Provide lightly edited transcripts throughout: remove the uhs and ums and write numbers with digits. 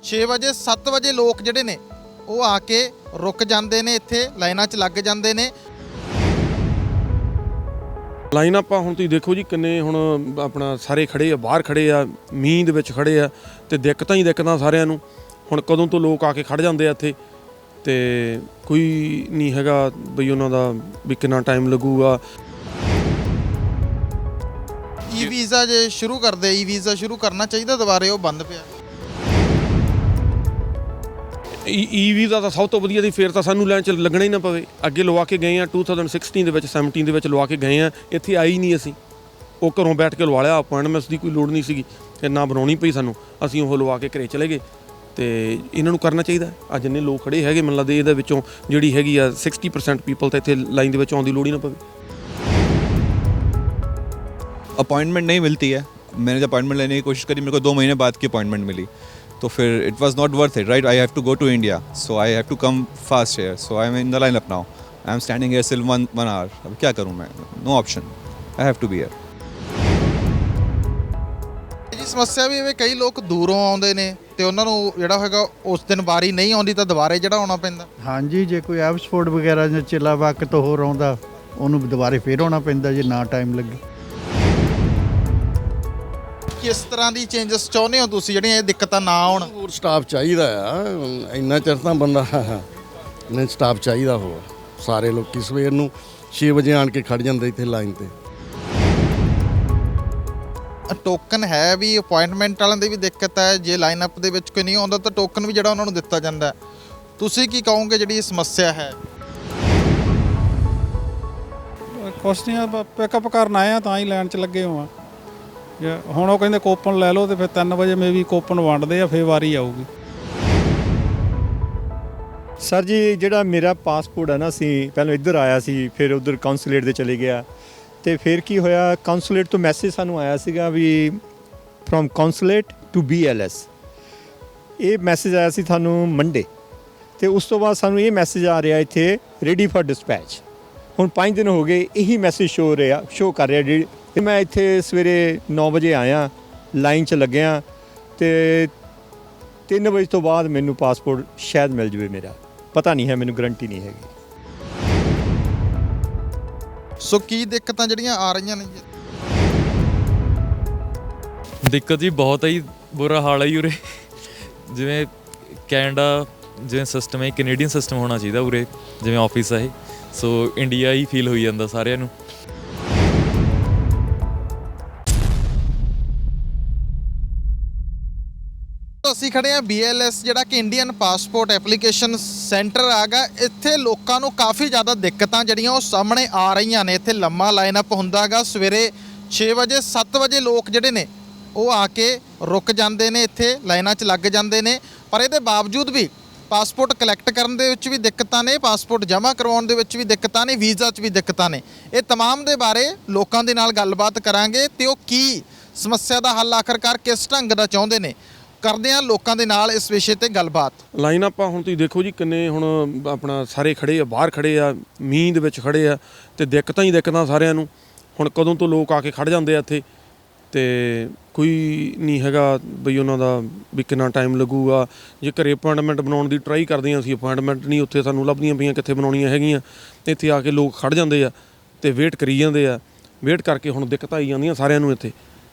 6 ਵਜੇ 7 ਵਜੇ ਲੋਕ ਜਿਹੜੇ ਨੇ ਉਹ ਆ ਕੇ ਰੁਕ ਜਾਂਦੇ ਨੇ, ਇੱਥੇ ਲਾਈਨਾਂ 'ਚ ਲੱਗ ਜਾਂਦੇ ਨੇ। ਲਾਈਨ ਆਪਾਂ ਹੁਣ ਤੁਸੀਂ ਦੇਖੋ ਜੀ ਕਿੰਨੇ ਹੁਣ ਆਪਣਾ ਸਾਰੇ ਖੜੇ ਆ, ਬਾਹਰ ਖੜੇ ਆ, ਮੀਂਹ ਦੇ ਵਿੱਚ ਖੜੇ ਆ ਤੇ ਦਿੱਕਤਾਂ ਹੀ ਦਿੱਕਤਾਂ ਸਾਰਿਆਂ ਨੂੰ। ਹੁਣ ਕਦੋਂ ਤੋਂ ਲੋਕ ਆ ਕੇ ਖੜ ਜਾਂਦੇ ਆ ਇੱਥੇ ਤੇ ਕੋਈ ਨਹੀਂ ਹੈਗਾ ਬਈ ਉਹਨਾਂ ਦਾ ਵੀ ਕਿੰਨਾ ਟਾਈਮ ਲੱਗੂਗਾ। ਈ ਵੀਜ਼ਾ ਜੇ ਸ਼ੁਰੂ ਕਰਦੇ, ਈ ਵੀਜ਼ਾ ਸ਼ੁਰੂ ਕਰਨਾ ਚਾਹੀਦਾ ਦੁਬਾਰੇ, ਉਹ ਬੰਦ ਪਿਆ। ਈ ਵੀਜ਼ਾ ਤਾਂ ਸਭ ਤੋਂ ਵਧੀਆ ਦੀ, ਫੇਰ ਤਾਂ ਸਾਨੂੰ ਲਾਈਨ 'ਚ ਲੱਗਣਾ ਹੀ ਨਾ ਪਵੇ। ਅੱਗੇ ਲਵਾ ਕੇ ਗਏ ਆ 2016 ਦੇ ਵਿੱਚ 17 ਦੇ ਵਿੱਚ ਲਵਾ ਕੇ ਗਏ ਆ, ਇੱਥੇ ਆਈ ਨਹੀਂ ਅਸੀਂ। ਉਹ ਘਰੋਂ ਬੈਠ ਕੇ ਲਵਾ ਲਿਆ, ਅਪਾਇੰਟਮੈਂਟਸ ਦੀ ਕੋਈ ਲੋੜ ਨਹੀਂ ਸੀਗੀ ਤੇ ਨਾ ਬਣਾਉਣੀ ਪਈ ਸਾਨੂੰ, ਅਸੀਂ ਉਹ ਲਵਾ ਕੇ ਘਰੇ ਚਲੇ ਗਏ। ਤੇ ਇਹਨਾਂ ਨੂੰ ਕਰਨਾ ਚਾਹੀਦਾ। ਅੱਜ ਜਿੰਨੇ ਲੋਕ ਖੜੇ ਹੈਗੇ ਮੈਨੂੰ ਲੱਗਦਾ ਇਹਦੇ ਵਿੱਚੋਂ ਜਿਹੜੀ ਹੈਗੀ ਆ 60% ਪੀਪਲ ਤਾਂ ਇੱਥੇ ਲਾਈਨ ਦੇ ਵਿੱਚ ਆਉਣ ਦੀ ਲੋੜ ਹੀ ਨਾ ਪਵੇ। अपॉइंटमेंट नहीं मिलती है। मैंने जब अपॉइंटमेंट लेने की कोशिश करी, मेरे को 2 महीने बाद की अपॉइंटमेंट मिली, तो फिर it was not worth it, right. I have to go to India, so I have to come fast here, so I am in the line up now. I am standing here सिल one hour. अब क्या करूँ मैं, no option, I have to be here. ਜੀ ਸਮੱਸਿਆ ਵੀ ਇਹ ਕਈ ਲੋਕ ਦੂਰੋਂ ਆਉਂਦੇ ਨੇ ਤੇ ਉਹਨਾਂ ਨੂੰ ਜਿਹੜਾ ਹੈਗਾ ਉਸ ਦਿਨ ਵਾਰੀ ਨਹੀਂ ਆਉਂਦੀ ਤਾਂ ਦੁਬਾਰੇ ਜਿਹੜਾ ਆਉਣਾ ਪੈਂਦਾ। ਹਾਂਜੀ, ਜੇ ਕੋਈ ਐਪਸਪੋਰਟ ਵਗੈਰਾ ਜਾਂ ਚਿੱਲਾ ਵਕ ਤੋਂ ਹੋਰ ਆਉਂਦਾ, ਉਹਨੂੰ ਦੁਬਾਰੇ ਫੇਰ ਆਉਣਾ ਪੈਂਦਾ ਜੇ ਨਾ ਟਾਈਮ ਲੱਗੇ। ਕਿਸ ਤਰ੍ਹਾਂ ਦੀ ਚੇਂਜਸ ਚਾਹੁੰਦੇ ਹੋ ਤੁਸੀਂ ਜਿਹੜੀਆਂ ਇਹ ਦਿੱਕਤਾਂ ਨਾ ਆਉਣ? ਹੋਰ ਸਟਾਫ ਚਾਹੀਦਾ ਆ, ਇੰਨਾ ਚਿਰ ਤਾਂ ਬੰਦਾ ਨਹੀਂ, ਸਟਾਫ ਚਾਹੀਦਾ ਹੋਰ। ਸਾਰੇ ਲੋਕੀ ਸਵੇਰ ਨੂੰ 6 ਵਜੇ ਆਣ ਕੇ ਖੜ ਜਾਂਦੇ ਇੱਥੇ ਲਾਈਨ ਤੇ। ਟੋਕਨ ਹੈ ਵੀ, ਅਪਾਇੰਟਮੈਂਟ ਵਾਲਿਆਂ ਦੀ ਵੀ ਦਿੱਕਤ ਹੈ। ਜੇ ਲਾਈਨ ਅਪ ਦੇ ਵਿੱਚ ਕੋਈ ਨਹੀਂ ਆਉਂਦਾ ਤਾਂ ਟੋਕਨ ਵੀ ਜਿਹੜਾ ਉਹਨਾਂ ਨੂੰ ਦਿੱਤਾ ਜਾਂਦਾ। ਤੁਸੀਂ ਕੀ ਕਹੋਗੇ ਜਿਹੜੀ ਇਹ ਸਮੱਸਿਆ ਹੈ? ਕੁਛ ਨਹੀਂ, ਪਿਕਅਪ ਕਰਨ ਆਏ ਆ ਤਾਂ ਹੀ ਲਾਈਨ 'ਚ ਲੱਗੇ ਹੋਵਾਂ। ਹੁਣ ਉਹ ਕਹਿੰਦੇ ਕੋਪਨ ਲੈ ਲਓ, ਤੇ ਫਿਰ 3 ਵਜੇ ਮੇ ਵੀ ਕੋਪਨ ਵੰਡਦੇ ਆ, ਫਿਰ ਵਾਰੀ ਆਊਗੀ। ਸਰ ਜੀ, ਜਿਹੜਾ ਮੇਰਾ ਪਾਸਪੋਰਟ ਹੈ ਨਾ, ਅਸੀਂ ਪਹਿਲਾਂ ਇੱਧਰ ਆਇਆ ਸੀ, ਫਿਰ ਉੱਧਰ ਕਾਉਂਸੂਲੇਟ ਦੇ ਚਲੇ ਗਿਆ ਤੇ ਫਿਰ ਕੀ ਹੋਇਆ, ਕਾਉਂਸੂਲੇਟ ਤੋਂ ਮੈਸੇਜ ਸਾਨੂੰ ਆਇਆ ਸੀਗਾ ਵੀ ਫਰੋਮ ਕਾਉਂਸੂਲੇਟ ਟੂ BLS। ਇਹ ਮੈਸੇਜ ਆਇਆ ਸੀ ਤੁਹਾਨੂੰ ਮੰਡੇ, ਤੇ ਉਸ ਤੋਂ ਬਾਅਦ ਸਾਨੂੰ ਇਹ ਮੈਸੇਜ ਆ ਰਿਹਾ ਇੱਥੇ ਰੈਡੀ ਫॉर ਡਿਸਪੈਚ। ਹੁਣ 5 ਦਿਨ ਹੋ ਗਏ ਇਹੀ ਮੈਸੇਜ ਸ਼ੋ ਕਰ ਰਿਹਾ। ਤੇ ਮੈਂ ਇੱਥੇ ਸਵੇਰੇ 9 ਵਜੇ ਆਇਆ, ਲਾਈਨ 'ਚ ਲੱਗਿਆ ਤੇ 3 ਵਜੇ ਤੋਂ ਬਾਅਦ ਮੈਨੂੰ ਪਾਸਪੋਰਟ ਸ਼ਾਇਦ ਮਿਲ ਜਾਵੇ। ਮੇਰਾ ਪਤਾ ਨਹੀਂ ਹੈ, ਮੈਨੂੰ ਗਰੰਟੀ ਨਹੀਂ ਹੈਗੀ। ਸੋ ਕੀ ਦਿੱਕਤਾਂ ਜਿਹੜੀਆਂ ਆ ਰਹੀਆਂ ਨੇ ਜੀ? ਦਿੱਕਤ ਜੀ ਬਹੁਤ ਹੀ ਬੁਰਾ ਹਾਲ ਹੈ ਜੀ ਉਰੇ। ਜਿਵੇਂ ਕੈਨੇਡਾ ਜਿਵੇਂ ਸਿਸਟਮ ਹੈ, ਕੈਨੇਡੀਅਨ ਸਿਸਟਮ ਹੋਣਾ ਚਾਹੀਦਾ ਉਰੇ, ਜਿਵੇਂ ਆਫਿਸ ਹੈ ਇਹ। ਸੋ ਇੰਡੀਆ ਹੀ ਫੀਲ ਹੋਈ ਜਾਂਦਾ ਸਾਰਿਆਂ ਨੂੰ। ਅਸੀਂ ਖੜੇ ਆ BLS, ਜਿਹੜਾ ਕਿ ਇੰਡੀਅਨ ਪਾਸਪੋਰਟ ਐਪਲੀਕੇਸ਼ਨ ਸੈਂਟਰ ਆਗਾ। ਇੱਥੇ ਲੋਕਾਂ ਨੂੰ ਕਾਫੀ ਜ਼ਿਆਦਾ ਦਿੱਕਤਾਂ ਜਿਹੜੀਆਂ ਉਹ ਸਾਹਮਣੇ ਆ ਰਹੀਆਂ ਨੇ। ਇੱਥੇ ਲੰਮਾ ਲਾਈਨ ਅਪ ਹੁੰਦਾ ਗਾ, ਸਵੇਰੇ 6 ਵਜੇ 7 ਵਜੇ ਲੋਕ ਜਿਹੜੇ ਨੇ ਉਹ ਆ ਕੇ ਰੁਕ ਜਾਂਦੇ ਨੇ, ਇੱਥੇ ਲਾਈਨਾਂ 'ਚ ਲੱਗ ਜਾਂਦੇ ਨੇ। ਪਰ ਇਹਦੇ ਬਾਵਜੂਦ ਵੀ ਪਾਸਪੋਰਟ ਕਲੈਕਟ ਕਰਨ ਦੇ ਵਿੱਚ ਵੀ ਦਿੱਕਤਾਂ ਨੇ, ਪਾਸਪੋਰਟ ਜਮ੍ਹਾਂ ਕਰਵਾਉਣ ਦੇ ਵਿੱਚ ਵੀ ਦਿੱਕਤਾਂ ਨੇ, ਵੀਜ਼ਾ 'ਚ ਵੀ ਦਿੱਕਤਾਂ ਨੇ। ਇਹ ਤਮਾਮ ਦੇ ਬਾਰੇ ਲੋਕਾਂ ਦੇ ਨਾਲ ਗੱਲਬਾਤ ਕਰਾਂਗੇ ਤੇ ਉਹ ਕੀ ਸਮੱਸਿਆ ਦਾ ਹੱਲ ਆਖਰਕਾਰ ਕਿਸ ਢੰਗ ਦਾ ਚਾਹੁੰਦੇ ਨੇ। ਕਰਦੇ ਆ ਲੋਕਾਂ ਦੇ ਨਾਲ ਇਸ ਵਿਸ਼ੇ ਤੇ ਗੱਲਬਾਤ। ਲਾਈਨ ਆਪਾਂ ਹੁਣ ਤੁਸੀਂ ਦੇਖੋ ਜੀ ਕਿੰਨੇ ਹੁਣ ਆਪਣਾ ਸਾਰੇ ਖੜੇ ਆ, ਬਾਹਰ ਖੜੇ ਆ, ਮੀਂਹ ਦੇ ਵਿੱਚ ਖੜੇ ਆ ਤੇ ਦਿੱਕਤਾਂ ਹੀ ਦਿੱਕਤਾਂ ਸਾਰਿਆਂ ਨੂੰ। ਹੁਣ ਕਦੋਂ ਤੋਂ ਲੋਕ ਆ ਕੇ ਖੜ ਜਾਂਦੇ ਆ ਇੱਥੇ ਤੇ ਕੋਈ ਨਹੀਂ ਹੈਗਾ ਬਈ ਉਹਨਾਂ ਦਾ ਵੀ ਕਿੰਨਾ ਟਾਈਮ ਲੱਗੂਗਾ। ਜੇ ਘਰੇ ਅਪਾਇੰਟਮੈਂਟ ਬਣਾਉਣ ਦੀ ਟਰਾਈ ਕਰਦੇ ਹਾਂ ਅਸੀਂ, ਅਪਾਇੰਟਮੈਂਟ ਨਹੀਂ ਉੱਥੇ ਸਾਨੂੰ ਲੱਭਦੀਆਂ ਪਈਆਂ ਕਿੱਥੇ ਬਣਾਉਣੀਆਂ ਹੈਗੀਆਂ। ਇੱਥੇ ਆ ਕੇ ਲੋਕ ਖੜ ਜਾਂਦੇ ਆ ਤੇ ਵੇਟ ਕਰੀ ਜਾਂਦੇ ਆ। ਵੇਟ ਕਰਕੇ ਹੁਣ ਦਿੱਕਤਾਂ ਆਈ ਜਾਂਦੀਆਂ ਸਾਰਿਆਂ ਨੂੰ ਇੱਥੇ।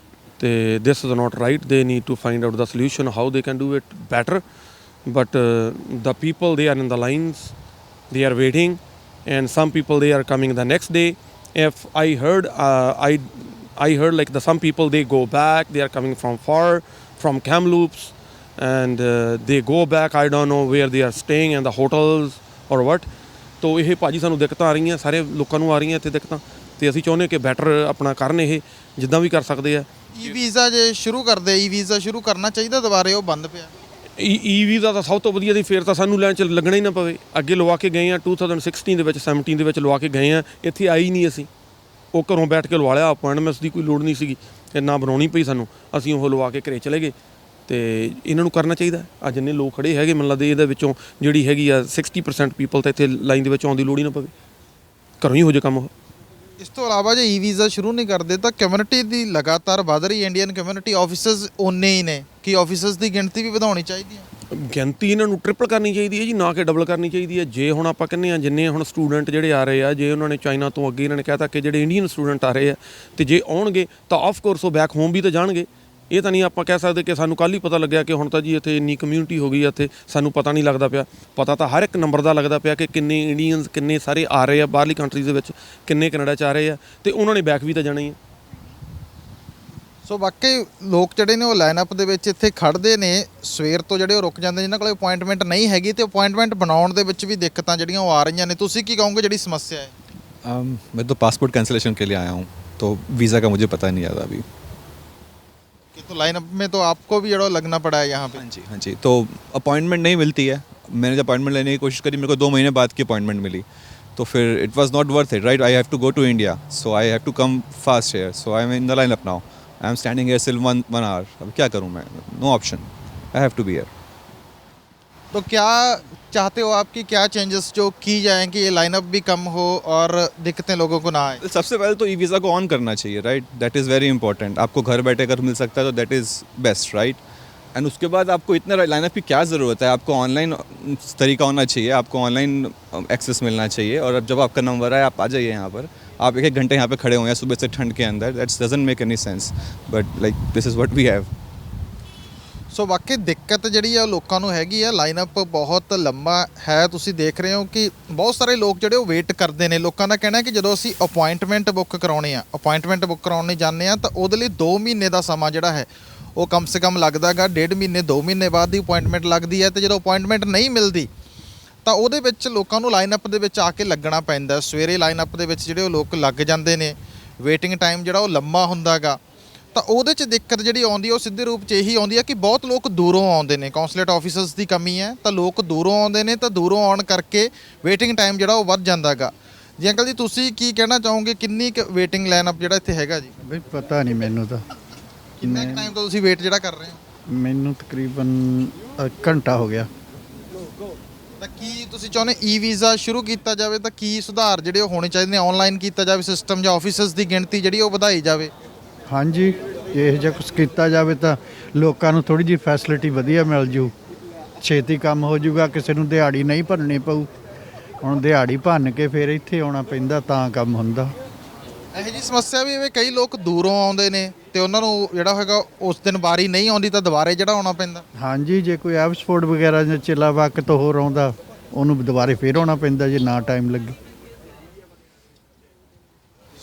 ਤੇ this is not right. They need to find out the solution, how they can do it better. But the people, they are in the lines, they are waiting, and some people they are coming the next day. If I heard I heard like some people they go back, they are coming from far, from Kamloops, and they go back. I don't know where they are staying and the hotels or what. तो ਇਹ ਭਾਜੀ ਸਾਨੂੰ ਦਿੱਕਤਾਂ ਆ ਰਹੀਆਂ, ਸਾਰੇ ਲੋਕਾਂ ਨੂੰ ਆ ਰਹੀਆਂ ਇੱਥੇ ਦਿੱਕਤਾਂ, ਤੇ ਅਸੀਂ ਚਾਹੁੰਦੇ ਕਿ ਬੈਟਰ ਆਪਣਾ ਕਰਨ, ਇਹ ਜਿੱਦਾਂ ਵੀ ਕਰ ਸਕਦੇ ਆ। ਈ ਵੀਜ਼ਾ ਜੇ ਸ਼ੁਰੂ ਕਰਦੇ, ਈ ਵੀਜ਼ਾ ਸ਼ੁਰੂ ਕਰਨਾ ਚਾਹੀਦਾ ਦੁਬਾਰੇ, ਉਹ ਬੰਦ ਪਿਆ। ਈ ਵੀਜ਼ਾ ਤਾਂ ਸਭ ਤੋਂ ਵਧੀਆ ਦੀ, ਫੇਰ ਤਾਂ ਸਾਨੂੰ ਲਾਈਨ 'ਚ ਲੱਗਣਾ ਹੀ ਨਾ ਪਵੇ। ਅੱਗੇ ਲਵਾ ਕੇ ਗਏ ਆ 2016 ਦੇ ਵਿੱਚ 17 ਦੇ ਵਿੱਚ ਲਵਾ ਕੇ ਗਏ ਆ, ਇੱਥੇ ਆਈ ਨਹੀਂ ਅਸੀਂ। ਉਹ ਘਰੋਂ ਬੈਠ ਕੇ ਲਵਾ ਲਿਆ, ਅਪਾਇੰਟਮੈਂਟਸ ਦੀ ਕੋਈ ਲੋੜ ਨਹੀਂ ਸੀਗੀ ਤੇ ਨਾ ਬਣਾਉਣੀ ਪਈ ਸਾਨੂੰ, ਅਸੀਂ ਉਹ ਲਵਾ ਕੇ ਘਰੇ ਚਲੇ ਗਏ। ਤੇ ਇਹਨਾਂ ਨੂੰ ਕਰਨਾ ਚਾਹੀਦਾ। ਅੱਜ ਜਿੰਨੇ ਲੋਕ ਖੜੇ ਹੈਗੇ ਮੈਨੂੰ ਲੱਗਦਾ ਇਹਦੇ ਵਿੱਚੋਂ ਜਿਹੜੀ ਹੈਗੀ ਆ 60% ਪੀਪਲ ਤਾਂ ਇੱਥੇ ਲਾਈਨ ਦੇ ਵਿੱਚ ਆਉਣ ਦੀ ਲੋੜ ਹੀ ਨਾ ਪਵੇ, ਘਰੋਂ ਹੀ ਹੋ ਜੇ ਕੰਮ ਉਹ। ਇਸ ਤੋਂ ਇਲਾਵਾ ਜੇ ਈ ਵੀਜ਼ਾ ਸ਼ੁਰੂ ਨਹੀਂ ਕਰਦੇ ਤਾਂ ਕਮਿਊਨਿਟੀ ਦੀ ਲਗਾਤਾਰ ਵਧ ਰਹੀ ਇੰਡੀਅਨ ਕਮਿਊਨਿਟੀ, ਆਫਿਸਰਸ ਓਨੇ ਹੀ ਨੇ, ਕਿ ਆਫਿਸਰਸ ਦੀ ਗਿਣਤੀ ਵੀ ਵਧਾਉਣੀ ਚਾਹੀਦੀ ਹੈ? ਗਿਣਤੀ ਇਹਨਾਂ ਨੂੰ ਟ੍ਰਿਪਲ ਕਰਨੀ ਚਾਹੀਦੀ ਹੈ ਜੀ, ਨਾ ਕਿ ਡਬਲ ਕਰਨੀ ਚਾਹੀਦੀ ਹੈ। ਜੇ ਹੁਣ ਆਪਾਂ ਕਹਿੰਦੇ ਹਾਂ ਜਿੰਨੇ ਹੁਣ ਸਟੂਡੈਂਟ ਜਿਹੜੇ ਆ ਰਹੇ ਆ, ਜੇ ਉਹਨਾਂ ਨੇ ਚਾਈਨਾ ਤੋਂ ਅੱਗੇ ਇਹਨਾਂ ਨੇ ਕਹਿਤਾ ਕਿ ਜਿਹੜੇ ਇੰਡੀਅਨ ਸਟੂਡੈਂਟ ਆ ਰਹੇ ਆ ਤੇ ਜੇ ਆਉਣਗੇ ਤਾਂ ਆਫ ਕੋਰਸ ਉਹ ਬੈਕ ਹੋਮ ਵੀ ਤਾਂ ਜਾਣਗੇ। ਇਹ ਤਾਂ ਨਹੀਂ ਆਪਾਂ ਕਹਿ ਸਕਦੇ ਕਿ ਸਾਨੂੰ ਕੱਲ੍ਹ ਹੀ ਪਤਾ ਲੱਗਿਆ ਕਿ ਹੁਣ ਤਾਂ ਜੀ ਇੱਥੇ ਇੰਨੀ ਕਮਿਊਨਿਟੀ ਹੋ ਗਈ ਆ, ਇੱਥੇ ਸਾਨੂੰ ਪਤਾ ਨਹੀਂ ਲੱਗਦਾ ਪਿਆ। ਪਤਾ ਤਾਂ ਹਰ ਇੱਕ ਨੰਬਰ ਦਾ ਲੱਗਦਾ ਪਿਆ ਕਿ ਕਿੰਨੇ ਇੰਡੀਅਨਸ ਕਿੰਨੇ ਸਾਰੇ ਆ ਰਹੇ ਆ ਬਾਹਰਲੀ ਕੰਟਰੀਜ਼ ਦੇ ਵਿੱਚ, ਕਿੰਨੇ ਕੈਨੇਡਾ 'ਚ ਆ ਰਹੇ ਆ ਤੇ ਉਹਨਾਂ ਨੇ ਬੈਕ ਵੀ ਤਾਂ ਜਾਣਾ ਹੀ ਆ। ਸੋ ਵਾਕਈ ਲੋਕ ਜਿਹੜੇ ਨੇ ਉਹ ਲਾਈਨਅਪ ਦੇ ਵਿੱਚ ਇੱਥੇ ਖੜ੍ਹਦੇ ਨੇ ਸਵੇਰ ਤੋਂ, ਜਿਹੜੇ ਉਹ ਰੁਕ ਜਾਂਦੇ ਜਿਨ੍ਹਾਂ ਕੋਲ ਅਪਾਇੰਟਮੈਂਟ ਨਹੀਂ ਹੈਗੀ ਤੇ ਅਪਾਇੰਟਮੈਂਟ ਬਣਾਉਣ ਦੇ ਵਿੱਚ ਵੀ ਦਿੱਕਤਾਂ ਜਿਹੜੀਆਂ ਉਹ ਆ ਰਹੀਆਂ ਨੇ। ਤੁਸੀਂ ਕੀ ਕਹੋਗੇ ਜਿਹੜੀ ਸਮੱਸਿਆ ਹੈ? मैं तो पासपोर्ट कैंसिलेशन के लिए आया हूँ, तो वीज़ा का मुझे पता नहीं ज़्यादा अभी। कि तो लाइनअप में तो आपको भी जड़ा लगना पड़ा है यहाँ पे। हाँ जी, तो अपॉइंटमेंट नहीं मिलती है। मैंने जब अपॉइंटमेंट लेने की कोशिश करी, मेरे को 2 महीने बाद की अपॉइंटमेंट मिली, तो फिर it was not worth it, right. I have to go to India, so I have to come fast here, so I am in the line up now. I am standing here सिल one hour. अब क्या करूँ मैं? No option, I have to be here. तो क्या चाहते हो आपकी क्या चेंजेस जो की जाएं कि ये लाइनअप भी कम हो और दिक्कतें लोगों को ना आए? सबसे पहले तो ई वीज़ा को ऑन करना चाहिए, right. That is very important. आपको घर बैठे अगर मिल सकता है तो that is best, right. And उसके बाद आपको इतना लाइनअप की क्या ज़रूरत है? आपको ऑनलाइन तरीका होना चाहिए, आपको ऑनलाइन एक्सेस मिलना चाहिए। और अब जब आपका नंबर आए आप आ जाइए यहाँ पर। आप 1-1 घंटे यहाँ पे खड़े हुए हैं सुबह से ठंड के अंदर, that's doesn't make any sense, but like this is what we have. ਸੋ ਵਾਕਈ ਦਿੱਕਤ ਜਿਹੜੀ ਆ ਲੋਕਾਂ ਨੂੰ ਹੈਗੀ ਆ। ਲਾਈਨਅਪ ਬਹੁਤ ਲੰਮਾ ਹੈ, ਤੁਸੀਂ ਦੇਖ ਰਹੇ ਹੋ ਕਿ ਬਹੁਤ ਸਾਰੇ ਲੋਕ ਜਿਹੜੇ ਉਹ ਵੇਟ ਕਰਦੇ ਨੇ। ਲੋਕਾਂ ਦਾ ਕਹਿਣਾ ਕਿ ਜਦੋਂ ਅਸੀਂ ਅਪਾਇੰਟਮੈਂਟ ਬੁੱਕ ਕਰਾਉਣੇ ਆ, ਅਪਾਇੰਟਮੈਂਟ ਬੁੱਕ ਕਰਾਉਣ ਲਈ ਜਾਂਦੇ ਆ ਤਾਂ ਉਹਦੇ ਲਈ 2 ਮਹੀਨੇ ਦਾ ਸਮਾਂ ਜਿਹੜਾ ਹੈ ਉਹ ਕਮ ਸੇ ਕਮ ਲੱਗਦਾ ਗਾ। 1.5 ਮਹੀਨੇ 2 ਮਹੀਨੇ ਬਾਅਦ ਦੀ ਅਪਾਇੰਟਮੈਂਟ ਲੱਗਦੀ ਹੈ ਤੇ ਜਦੋਂ ਅਪਾਇੰਟਮੈਂਟ ਨਹੀਂ ਮਿਲਦੀ ਤਾਂ ਉਹਦੇ ਵਿੱਚ ਲੋਕਾਂ ਨੂੰ ਲਾਈਨਅਪ ਦੇ ਵਿੱਚ ਆ ਕੇ ਲੱਗਣਾ ਪੈਂਦਾ। ਸਵੇਰੇ ਲਾਈਨਅਪ ਦੇ ਵਿੱਚ ਜਿਹੜੇ ਉਹ ਲੋਕ ਲੱਗ ਜਾਂਦੇ ਨੇ, ਵੇਟਿੰਗ ਟਾਈਮ ਜਿਹੜਾ ਉਹ ਲੰਮਾ ਹੁੰਦਾ ਗਾ। ਤਾਂ ਉਹਦੇ 'ਚ ਦਿੱਕਤ ਜਿਹੜੀ ਆਉਂਦੀ ਉਹ ਸਿੱਧੇ ਰੂਪ 'ਚ ਇਹੀ ਆਉਂਦੀ ਹੈ ਕਿ ਬਹੁਤ ਲੋਕ ਦੂਰੋਂ ਆਉਂਦੇ ਨੇ। ਕੌਂਸੂਲੇਟ ਆਫਿਸਰਸ ਦੀ ਕਮੀ ਹੈ ਤਾਂ ਲੋਕ ਦੂਰੋਂ ਆਉਂਦੇ ਨੇ, ਤਾਂ ਦੂਰੋਂ ਆਉਣ ਕਰਕੇ ਵੇਟਿੰਗ ਟਾਈਮ ਜਿਹੜਾ ਉਹ ਵੱਧ ਜਾਂਦਾ ਗਾ। ਜੀ ਅੰਕਲ ਜੀ, ਤੁਸੀਂ ਕੀ ਕਹਿਣਾ ਚਾਹੋਗੇ? ਕਿੰਨੀ ਕੁ ਵੇਟਿੰਗ ਲਾਈਨਅਪ ਜਿਹੜਾ ਇੱਥੇ ਹੈਗਾ ਜੀ? ਬਈ ਪਤਾ ਨਹੀਂ ਮੈਨੂੰ ਤਾਂ। ਕਿੰਨੇ ਕੁ ਟਾਈਮ ਤੋਂ ਤੁਸੀਂ ਵੇਟ ਜਿਹੜਾ ਕਰ ਰਹੇ ਹੋ? ਮੈਨੂੰ ਤਕਰੀਬਨ ਘੰਟਾ ਹੋ ਗਿਆ। ਤਾਂ ਕੀ ਤੁਸੀਂ ਚਾਹੁੰਦੇ ਈ ਵੀਜ਼ਾ ਸ਼ੁਰੂ ਕੀਤਾ ਜਾਵੇ ਤਾਂ ਕੀ ਸੁਧਾਰ ਜਿਹੜੇ ਉਹ ਹੋਣੇ ਚਾਹੀਦੇ ਨੇ? ਆਨਲਾਈਨ ਕੀਤਾ ਜਾਵੇ ਸਿਸਟਮ ਜਾਂ ਆਫਿਸਰਸ ਦੀ ਗਿਣਤੀ ਜਿਹੜੀ ਉਹ ਵਧਾਈ ਜਾਵੇ? ਹਾਂਜੀ, ਇਹੋ ਜਿਹਾ ਕੁਛ ਕੀਤਾ ਜਾਵੇ ਤਾਂ ਲੋਕਾਂ ਨੂੰ ਥੋੜੀ ਜਿਹੀ ਫੈਸਿਲਿਟੀ ਵਧੀਆ ਮਿਲ ਜੂ, ਛੇਤੀ ਕੰਮ ਹੋ ਜਾਊਗਾ, ਕਿਸੇ ਨੂੰ ਦਿਹਾੜੀ ਨਹੀਂ ਭਰਨੀ ਪਊ। ਹੁਣ ਦਿਹਾੜੀ ਭੰਨ ਕੇ ਫਿਰ ਇੱਥੇ ਆਉਣਾ ਪੈਂਦਾ ਤਾਂ ਕੰਮ ਹੁੰਦਾ। ਇਹੋ ਜਿਹੀ ਸਮੱਸਿਆ ਵੀ ਐਵੇਂ ਕਈ ਲੋਕ ਦੂਰੋਂ ਆਉਂਦੇ ਨੇ ਤੇ ਉਹਨਾਂ ਨੂੰ ਜਿਹੜਾ ਹੈਗਾ ਉਸ ਦਿਨ ਵਾਰੀ ਨਹੀਂ ਆਉਂਦੀ ਤਾਂ ਦੁਬਾਰੇ ਜਿਹੜਾ ਆਉਣਾ ਪੈਂਦਾ। ਹਾਂਜੀ, ਜੇ ਕੋਈ ਐਪਸਪੋਰਟ ਵਗੈਰਾ ਜਾਂ ਚਿੱਲਾ ਵਕ ਤੋਂ ਹੋਰ ਆਉਂਦਾ ਉਹਨੂੰ ਦੁਬਾਰੇ ਫੇਰ ਆਉਣਾ ਪੈਂਦਾ ਜੇ ਨਾ ਟਾਈਮ ਲੱਗੇ।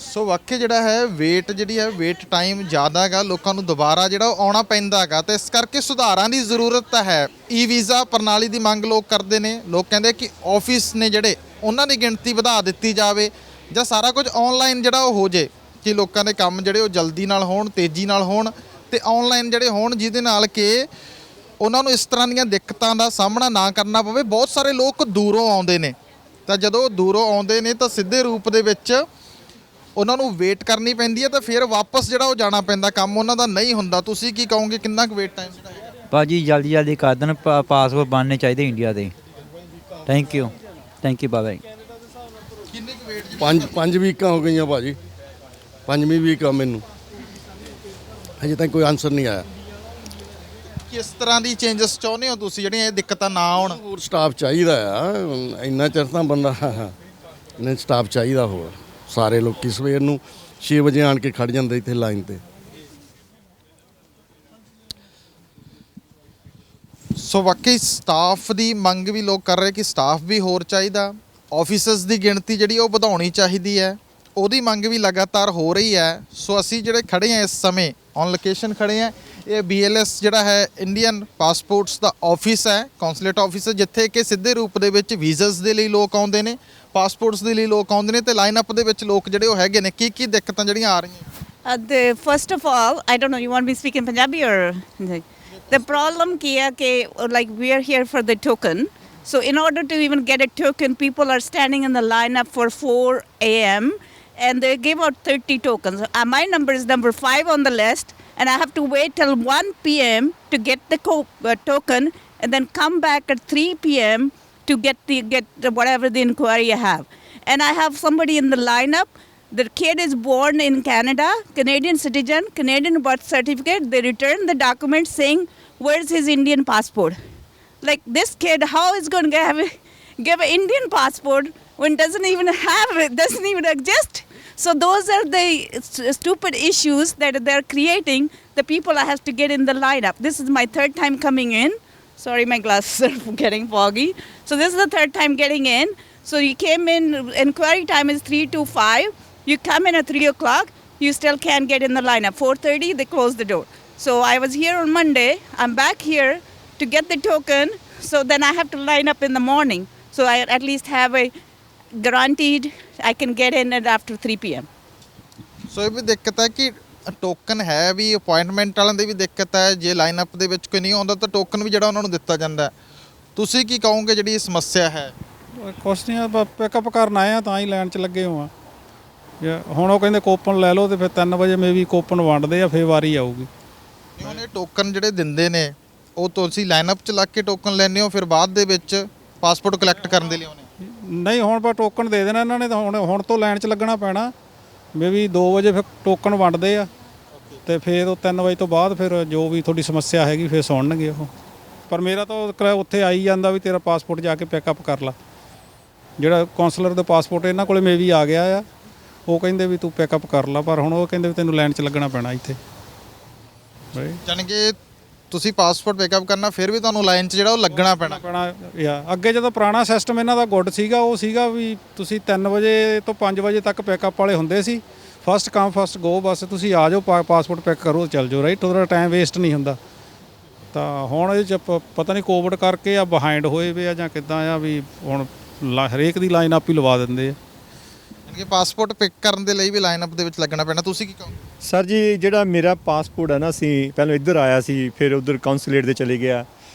ਸੋ ਵਾਕਈ ਜਿਹੜਾ ਹੈ ਵੇਟ ਜਿਹੜੀ ਹੈ ਵੇਟ ਟਾਈਮ ਜ਼ਿਆਦਾ ਹੈਗਾ, ਲੋਕਾਂ ਨੂੰ ਦੁਬਾਰਾ ਜਿਹੜਾ ਉਹ ਆਉਣਾ ਪੈਂਦਾ ਹੈਗਾ ਤੇ ਇਸ ਕਰਕੇ ਸੁਧਾਰਾਂ ਦੀ ਜ਼ਰੂਰਤ ਹੈ। ਈ ਵੀਜ਼ਾ ਪ੍ਰਣਾਲੀ ਦੀ ਮੰਗ ਲੋਕ ਕਰਦੇ ਨੇ। ਲੋਕ ਕਹਿੰਦੇ ਕਿ ਆਫਿਸ ਨੇ ਜਿਹੜੇ ਉਹਨਾਂ ਦੀ ਗਿਣਤੀ ਵਧਾ ਦਿੱਤੀ ਜਾਵੇ ਜਾਂ ਸਾਰਾ ਕੁਝ ਆਨਲਾਈਨ ਜਿਹੜਾ ਉਹ ਹੋ ਜੇ ਕਿ ਲੋਕਾਂ ਦੇ ਕੰਮ ਜਿਹੜੇ ਉਹ ਜਲਦੀ ਨਾਲ ਹੋਣ, ਤੇਜ਼ੀ ਨਾਲ ਹੋਣ ਤੇ ਆਨਲਾਈਨ ਜਿਹੜੇ ਹੋਣ, ਜਿਹਦੇ ਨਾਲ ਕਿ ਉਹਨਾਂ ਨੂੰ ਇਸ ਤਰ੍ਹਾਂ ਦੀਆਂ ਦਿੱਕਤਾਂ ਦਾ ਸਾਹਮਣਾ ਨਾ ਕਰਨਾ ਪਵੇ। ਬਹੁਤ ਸਾਰੇ ਲੋਕ ਦੂਰੋਂ ਆਉਂਦੇ ਨੇ ਤਾਂ ਜਦੋਂ ਦੂਰੋਂ ਆਉਂਦੇ ਨੇ ਤਾਂ ਸਿੱਧੇ ਰੂਪ ਦੇ ਵਿੱਚ ਉਹਨਾਂ ਨੂੰ ਵੇਟ ਕਰਨੀ ਪੈਂਦੀ ਹੈ ਤਾਂ ਫਿਰ ਵਾਪਸ ਜਿਹੜਾ ਉਹ ਜਾਣਾ ਪੈਂਦਾ, ਕੰਮ ਉਹਨਾਂ ਦਾ ਨਹੀਂ ਹੁੰਦਾ। ਤੁਸੀਂ ਕੀ ਕਹੋਗੇ, ਕਿੰਨਾ ਕੁ ਵੇਟ ਟਾਈਮ ਜਿਹੜਾ ਹੈ? ਭਾਜੀ ਜਲਦੀ ਕਰ ਦੇਣ, ਪਾਸਪੋਰਟ ਬਣਨੇ ਚਾਹੀਦੇ ਇੰਡੀਆ ਦੇ। ਥੈਂਕ ਯੂ ਬਾਬਾ। ਕਿੰਨੇ ਕੁ ਵੇਟ? 5 ਵੀਕਾਂ ਹੋ ਗਈਆਂ ਭਾਜੀ, 5ਵੀਂ ਵੀਕ ਆ ਮੈਨੂੰ, ਹਜੇ ਤੱਕ ਕੋਈ ਆਨਸਰ ਨਹੀਂ ਆਇਆ। ਕਿਸ ਤਰ੍ਹਾਂ ਦੀ ਚੇਂਜਸ ਚਾਹੁੰਦੇ ਹੋ ਤੁਸੀਂ ਜਿਹੜੀਆਂ ਇਹ ਦਿੱਕਤਾਂ ਨਾ ਆਉਣ? ਹੋਰ ਸਟਾਫ ਚਾਹੀਦਾ ਆ, ਇੰਨਾ ਚਿਰ ਤਾਂ ਬੰਦਾ ਇਹਨਾਂ ਸਟਾਫ ਚਾਹੀਦਾ ਹੋਰ। ਸਾਰੇ ਲੋਕੀ ਸਵੇਰ ਨੂੰ 6 ਵਜੇ ਆਣ ਕੇ ਖੜ ਜਾਂਦੇ ਇੱਥੇ ਲਾਈਨ ਤੇ। ਸੋ ਵਾਕਈ ਸਟਾਫ ਦੀ ਮੰਗ ਵੀ ਲੋਕ ਕਰ ਰਹੇ ਕਿ ਸਟਾਫ ਵੀ ਹੋਰ ਚਾਹੀਦਾ, ਆਫਿਸਰਸ ਦੀ ਗਿਣਤੀ ਜਿਹੜੀ ਉਹ ਵਧਾਉਣੀ ਚਾਹੀਦੀ ਹੈ, ਉਹਦੀ ਮੰਗ ਵੀ ਲਗਾਤਾਰ ਹੋ ਰਹੀ ਹੈ। ਸੋ ਅਸੀਂ ਜਿਹੜੇ ਖੜੇ ਹਾਂ ਇਸ ਸਮੇਂ ਔਨ ਲੋਕੇਸ਼ਨ ਖੜੇ ਹਾਂ, ਇਹ BLS ਜਿਹੜਾ ਹੈ ਇੰਡੀਅਨ ਪਾਸਪੋਰਟਸ ਦਾ ਆਫਿਸ ਹੈ, ਕੌਂਸੂਲੇਟ ਆਫਿਸ, ਜਿੱਥੇ ਕਿ ਸਿੱਧੇ ਰੂਪ ਦੇ ਵਿੱਚ ਵੀਜ਼as ਦੇ ਲਈ ਲੋਕ ਆਉਂਦੇ ਨੇ, ਪਾਸਪੋਰਟਸ ਦੇ ਲਈ ਲੋਕ ਆਉਂਦੇ ਨੇ ਤੇ ਲਾਈਨ ਅਪ ਦੇ ਵਿੱਚ ਲੋਕ ਜਿਹੜੇ ਉਹ ਹੈਗੇ ਨੇ। ਕੀ ਦਿੱਕਤਾਂ ਜਿਹੜੀਆਂ ਆ ਰਹੀਆਂ? First of all, I don't know, you want me to speak in Punjabi or the problem kiya ke like we are here for the token. So in order to even get a token, people are standing in the lineup for 4 a.m. and they give out 30 tokens. My number is number 5 on the list, and I have to wait till 1 p.m. to get the token, and then come back at 3 p.m. to get whatever the inquiry I have. And I have somebody in the lineup. The kid is born in Canada, Canadian citizen, Canadian birth certificate. They return the document saying, where's his Indian passport? like this kid, how is going to give an Indian passport when doesn't even have it, doesn't even exist? So those are the stupid issues that they're creating. The people have to get in the lineup. This is my third time coming in. Sorry, my glasses are getting foggy. So this is the third time getting in. So you came in, inquiry time is 3 to 5. You come in at 3 o'clock, you still can't get in the lineup. 4:30, they close the door. So I was here on Monday. I'm back here to get the token. So then I have to line up in the morning. So I at least have a guaranteed I can get in at after 3 p.m. ਸੋ ਇਹ ਵੀ ਦਿੱਕਤ ਹੈ ਕਿ token ਹੈ ਵੀ appointment ਵਾਲਿਆਂ ਦੀ ਵੀ ਦਿੱਕਤ ਹੈ। ਜੇ line up ਦੇ ਵਿੱਚ ਕੋਈ ਨਹੀਂ ਆਉਂਦਾ ਤਾਂ ਟੋਕਨ ਵੀ ਜਿਹੜਾ ਉਹਨਾਂ ਨੂੰ ਦਿੱਤਾ ਜਾਂਦਾ ਹੈ। ਤੁਸੀਂ ਕੀ ਕਹੋਗੇ ਜਿਹੜੀ ਇਹ ਸਮੱਸਿਆ ਹੈ? ਕੁਛ ਨਹੀਂ ਆ ਪਿਕਅਪ ਕਰਨ ਆਏ ਆ ਤਾਂ ਹੀ ਲਾਈਨ 'ਚ ਲੱਗੇ ਹੋਆ। ਹੁਣ ਉਹ ਕਹਿੰਦੇ ਕੋਪਨ ਲੈ ਲਓ ਤੇ ਫਿਰ 3 ਵਜੇ ਮੇ ਵੀ ਕੋਪਨ ਵੰਡਦੇ ਆ, ਫਿਰ ਵਾਰੀ ਆਊਗੀ। ਹੁਣ ਇਹ ਟੋਕਨ ਜਿਹੜੇ ਦਿੰਦੇ ਨੇ ਉਹ ਤੁਸੀਂ ਲਾਈਨ ਅਪ 'ਚ ਲੱਗ ਕੇ ਟੋਕਨ ਲੈਂਦੇ ਹੋ, ਫਿਰ ਬਾਅਦ ਦੇ ਵਿੱਚ ਪਾਸਪੋਰਟ ਕਲੈਕਟ ਕਰਨ ਦੇ ਲਈ ਆਉਂਦੇ? ਨਹੀਂ, ਹੁਣ ਪਰ ਟੋਕਨ ਦੇ ਦੇਣਾ ਇਹਨਾਂ ਨੇ ਤਾਂ ਹੁਣ ਤੋਂ ਲਾਈਨ 'ਚ ਲੱਗਣਾ ਪੈਣਾ। ਮੇ ਵੀ 2 ਵਜੇ ਫਿਰ ਟੋਕਨ ਵੰਡਦੇ ਆ ਤੇ ਫਿਰ ਉਹ 3 ਵਜੇ ਤੋਂ ਬਾਅਦ ਫਿਰ ਜੋ ਵੀ ਤੁਹਾਡੀ ਸਮੱਸਿਆ ਹੈਗੀ ਫਿਰ ਸੁਣਨਗੇ ਉਹ। ਪਰ ਮੇਰਾ ਤਾਂ ਉੱਥੇ ਆਈ ਜਾਂਦਾ ਵੀ ਤੇਰਾ ਪਾਸਪੋਰਟ ਜਾ ਕੇ ਪਿਕਅਪ ਕਰ ਲਾ। ਜਿਹੜਾ ਕਾਉਂਸਲਰ ਦਾ ਪਾਸਪੋਰਟ ਇਹਨਾਂ ਕੋਲੇ ਮੇ ਵੀ ਆ ਗਿਆ ਆ, ਉਹ ਕਹਿੰਦੇ ਵੀ ਤੂੰ ਪਿਕਅਪ ਕਰ ਲਾ, ਪਰ ਹੁਣ ਉਹ ਕਹਿੰਦੇ ਵੀ ਤੈਨੂੰ ਲਾਈਨ 'ਚ ਲੱਗਣਾ ਪੈਣਾ ਇੱਥੇ। ਜਾਣੀ ਕਿ ਤੁਸੀਂ ਪਾਸਪੋਰਟ ਪਿਕਅਪ ਕਰਨਾ ਫਿਰ ਵੀ ਤੁਹਾਨੂੰ ਲਾਈਨ 'ਚ ਜਿਹੜਾ ਉਹ ਲੱਗਣਾ ਪੈਣਾ। ਅੱਗੇ ਜਦੋਂ ਪੁਰਾਣਾ ਸਿਸਟਮ ਇਹਨਾਂ ਦਾ ਗੁੱਡ ਸੀਗਾ, ਉਹ ਸੀਗਾ ਵੀ ਤੁਸੀਂ 3 ਵਜੇ ਤੋਂ 5 ਵਜੇ ਤੱਕ ਪਿਕਅਪ ਵਾਲੇ ਹੁੰਦੇ ਸੀ। ਫਸਟ ਕਮ ਫਸਟ ਗੋ, ਬਸ ਤੁਸੀਂ ਆ ਜਾਓ, ਪਾਸਪੋਰਟ ਪਿਕ ਕਰੋ, ਚੱਲ ਜਾਓ, ਰਾਈਟ। ਉਹਦਾ ਟਾਈਮ ਵੇਸਟ ਨਹੀਂ ਹੁੰਦਾ। ਤਾਂ ਹੁਣ ਇਹ 'ਚ ਪਤਾ ਨਹੀਂ ਕੋਵਿਡ ਕਰਕੇ ਆ ਬਿਹਾਈਂਡ ਹੋਏ ਵੇ ਆ ਜਾਂ ਕਿੱਦਾਂ ਆ, ਵੀ ਹੁਣ ਹਰੇਕ ਦੀ ਲਾਈਨ ਅਪ ਹੀ ਲਵਾ ਦਿੰਦੇ ਆ। ਕਿ ਪਾਸਪੋਰਟ ਪਿਕ ਕਰਨ ਦੇ ਲਈ ਵੀ ਲਾਈਨ ਅਪ ਦੇ ਵਿੱਚ ਲੱਗਣਾ ਪੈਣਾ। ਤੁਸੀਂ ਕੀ ਕਹੋ? ਸਰ ਜੀ, ਜਿਹੜਾ ਮੇਰਾ ਪਾਸਪੋਰਟ ਹੈ ਨਾ, ਅਸੀਂ ਪਹਿਲਾਂ ਇੱਧਰ ਆਇਆ ਸੀ, ਫਿਰ ਉੱਧਰ ਕਾਉਂਸੂਲੇਟ ਦੇ ਚਲੇ ਗਿਆ,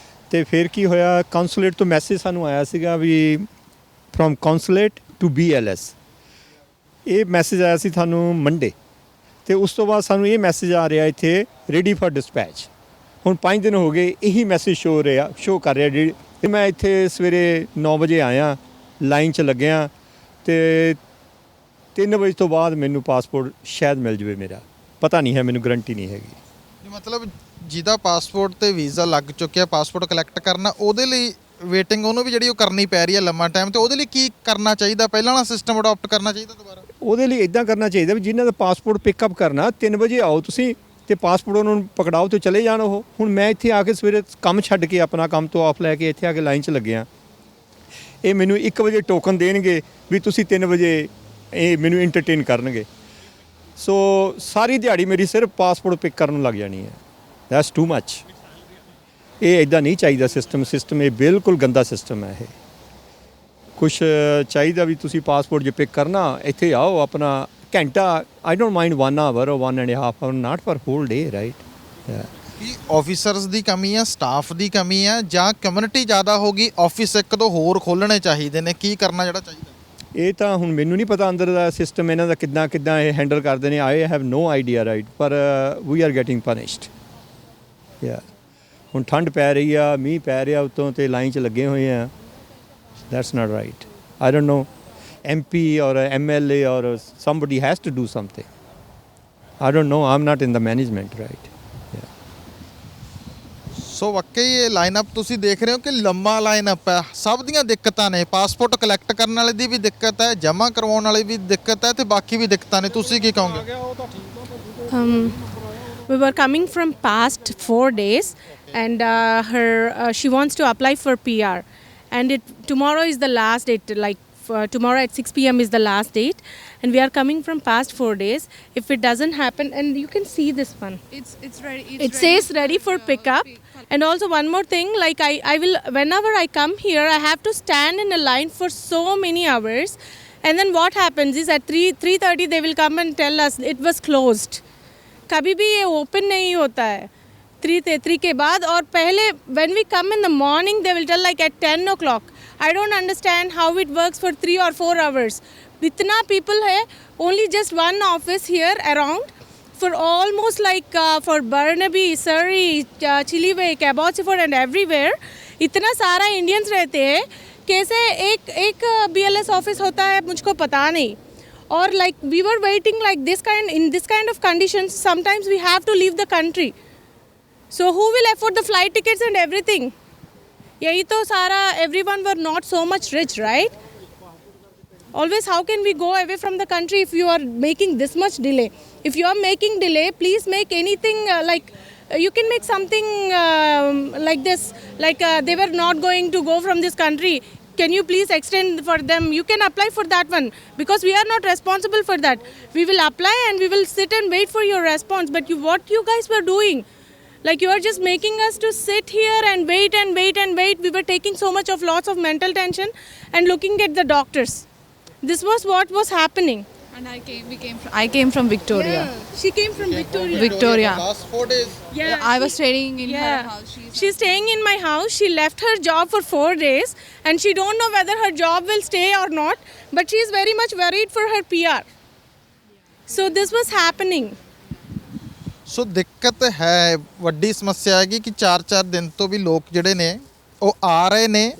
ਤੇ ਫਿਰ ਕੀ ਹੋਇਆ, ਕਾਉਂਸੂਲੇਟ ਤੋਂ ਮੈਸੇਜ ਸਾਨੂੰ ਆਇਆ ਸੀਗਾ ਵੀ ਫਰੋਮ ਕਾਉਂਸੂਲੇਟ ਟੂ BLS। ਇਹ ਮੈਸੇਜ ਆਇਆ ਸੀ ਸਾਨੂੰ ਮੰਡੇ, ਤੇ ਉਸ ਤੋਂ ਬਾਅਦ ਸਾਨੂੰ ਇਹ ਮੈਸੇਜ ਆ ਰਿਹਾ ਇੱਥੇ ਰੈਡੀ ਫॉर ਡਿਸਪੈਚ। ਹੁਣ 5 ਦਿਨ ਹੋ ਗਏ ਇਹੀ ਮੈਸੇਜ ਸ਼ੋ ਕਰ ਰਿਹਾ। ਤੇ ਮੈਂ ਇੱਥੇ ਸਵੇਰੇ 9 ਵਜੇ ਆਇਆ, ਲਾਈਨ 'ਚ ਲੱਗਿਆ, ਤੇ 3 ਵਜੇ ਤੋਂ ਬਾਅਦ ਮੈਨੂੰ ਪਾਸਪੋਰਟ ਸ਼ਾਇਦ ਮਿਲ ਜਾਵੇ। ਮੇਰਾ ਪਤਾ ਨਹੀਂ ਹੈ, ਮੈਨੂੰ ਗਰੰਟੀ ਨਹੀਂ ਹੈਗੀ। ਮਤਲਬ ਜਿਹਦਾ ਪਾਸਪੋਰਟ ਤੇ ਵੀਜ਼ਾ ਲੱਗ ਚੁੱਕਿਆ, ਪਾਸਪੋਰਟ ਕਲੈਕਟ ਕਰਨਾ, ਉਹਦੇ ਲਈ ਵੇਟਿੰਗ ਉਹਨੂੰ ਵੀ ਜਿਹੜੀ ਉਹ ਕਰਨੀ ਪੈ ਰਹੀ ਹੈ ਲੰਮਾ ਟਾਈਮ। ਤੇ ਉਹਦੇ ਲਈ ਕੀ ਕਰਨਾ ਚਾਹੀਦਾ? ਪਹਿਲਾਂ ਵਾਲਾ ਸਿਸਟਮ ਅਡਾਪਟ ਕਰਨਾ ਚਾਹੀਦਾ ਦੁਬਾਰਾ? ਉਹਦੇ ਲਈ ਇਦਾਂ ਕਰਨਾ ਚਾਹੀਦਾ ਵੀ ਜਿਨ੍ਹਾਂ ਦਾ ਪਾਸਪੋਰਟ ਪਿਕਅਪ ਕਰਨਾ 3 ਵਜੇ ਆਓ ਤੁਸੀਂ, ਤੇ ਪਾਸਪੋਰਟ ਉਹਨਾਂ ਨੂੰ ਪਕੜਾਓ ਤੇ ਚਲੇ ਜਾਣ ਉਹ। ਹੁਣ ਮੈਂ ਇੱਥੇ ਆ ਕੇ ਸਵੇਰੇ ਕੰਮ ਛੱਡ ਕੇ, ਆਪਣਾ ਕੰਮ ਤੋਂ ਆਫ ਲੈ ਕੇ ਇੱਥੇ ਆ ਕੇ ਲਾਈਨ 'ਚ ਲੱਗਿਆ। ਇਹ ਮੈਨੂੰ 1 ਵਜੇ ਟੋਕਨ ਦੇਣਗੇ ਵੀ ਤੁਸੀਂ 3 ਵਜੇ ਇਹ ਮੈਨੂੰ ਐਂਟਰਟੇਨ ਕਰਨਗੇ। ਸੋ ਸਾਰੀ ਦਿਹਾੜੀ ਮੇਰੀ ਸਿਰਫ ਪਾਸਪੋਰਟ ਪਿਕ ਕਰਨ ਨੂੰ ਲੱਗ ਜਾਣੀ ਹੈ। That's too much. ਇਹ ਇੱਦਾਂ ਨਹੀਂ ਚਾਹੀਦਾ ਸਿਸਟਮ ਇਹ ਬਿਲਕੁਲ ਗੰਦਾ ਸਿਸਟਮ ਹੈ। ਇਹ ਕੁਛ ਚਾਹੀਦਾ ਵੀ ਤੁਸੀਂ ਪਾਸਪੋਰਟ ਜੇ ਪਿਕ ਕਰਨਾ, ਇੱਥੇ ਆਓ, ਆਪਣਾ ਘੰਟਾ, I don't mind 1 hour or 1.5 hour, not for whole day, right. ਕੀ ਆਫੀਸਰਸ ਦੀ ਕਮੀ ਹੈ, ਸਟਾਫ ਦੀ ਕਮੀ ਹੈ, ਜਾਂ ਕਮਿਊਨਿਟੀ ਜ਼ਿਆਦਾ ਹੋ ਗਈ, ਆਫਿਸ 1-2 ਹੋਰ ਖੋਲ੍ਹਣੇ ਚਾਹੀਦੇ ਨੇ? ਕੀ ਕਰਨਾ ਜਿਹੜਾ ਚਾਹੀਦਾ? ਇਹ ਤਾਂ ਹੁਣ ਮੈਨੂੰ ਨਹੀਂ ਪਤਾ ਅੰਦਰ ਦਾ ਸਿਸਟਮ ਇਹਨਾਂ ਦਾ ਕਿੱਦਾਂ ਇਹ ਹੈਂਡਲ ਕਰਦੇ ਨੇ। I have no idea, right. ਪਰ ਵੀ ਆਰ ਗੈਟਿੰਗ ਪਨਿਸ਼ਡ। ਹੁਣ ਠੰਡ ਪੈ ਰਹੀ ਆ, ਮੀਂਹ ਪੈ ਰਿਹਾ ਉੱਤੋਂ, ਤੇ ਲਾਈਨ 'ਚ ਲੱਗੇ ਹੋਏ ਆ। That's not right. I don't know, MP or MLA or somebody has to do something. I don't know, I'm not in the management, right? ਸੋ ਵਾਕਈ ਇਹ ਲਾਈਨ ਅਪ ਤੁਸੀਂ ਦੇਖ ਰਹੇ ਹੋ ਕਿ ਲੰਮਾ ਲਾਈਨ ਅਪ ਹੈ। ਸਭ ਦੀਆਂ ਦਿੱਕਤਾਂ ਨੇ, ਪਾਸਪੋਰਟ ਕਲੈਕਟ ਕਰਨ ਵਾਲੇ ਦੀ ਵੀ ਦਿੱਕਤ ਹੈ, ਜਮ੍ਹਾਂ ਕਰਵਾਉਣ ਵਾਲੀ ਵੀ ਦਿੱਕਤ ਹੈ, ਤੇ ਬਾਕੀ ਵੀ ਦਿੱਕਤਾਂ ਨੇ। ਤੁਸੀਂ ਕੀ ਕਹੋਗੇ? We were coming from past 4 days, and she wants to apply for PR, and tomorrow is the last date, tomorrow at 6 p.m. is the last date, and we are coming from past 4 days. If it doesn't happen, and you can see this one, it's ready. it says ready for pickup. And also one more thing, like I will, whenever I come here, I have to stand in a line for so many hours, and then what happens is at 3:30 they will come and tell us it was closed. कभी भी ये open नहीं होता है 3 के बाद। और पहले when we come in the morning they will tell like at 10 o'clock. I don't understand how it works for 3 or 4 hours. इतना people है, only just one office here around for almost like for Burnaby, Surrey, Chilliwack, Abbotsford and everywhere. इतना सारा Indians रहते हैं, कैसे एक BLS office होता है मुझको पता नहीं। और like we were waiting like in this kind of conditions, sometimes we have to leave the country. So who will afford the flight tickets and everything? यही तो सारा everyone were not so much rich, right? Always, how can we go away from the country if you are making this much delay? If you are making delay, please make anything you can make something like this, they were not going to go from this country. Can you please extend for them? You can apply for that one because we are not responsible for that. We will apply and we will sit and wait for your response. But what you guys were doing, like you are just making us to sit here and wait and wait and wait. We were taking so much of lots of mental tension and looking at the doctors. This was what was happening. And I came from Victoria. Yeah, she came from Victoria. Victoria. Last 4 days. Yeah, I was staying in her house. She's staying in my house. She left her job for 4 days and she don't know whether her job will stay or not. But she is very much worried for her PR. So this was happening. ਸੋ ਦਿੱਕਤ ਹੈ, ਵੱਡੀ ਸਮੱਸਿਆ ਹੈਗੀ ਕਿ 4-4 ਦਿਨ ਤੋਂ ਵੀ ਲੋਕ ਜਿਹੜੇ ਨੇ ਉਹ ਆ ਰਹੇ ਨੇ,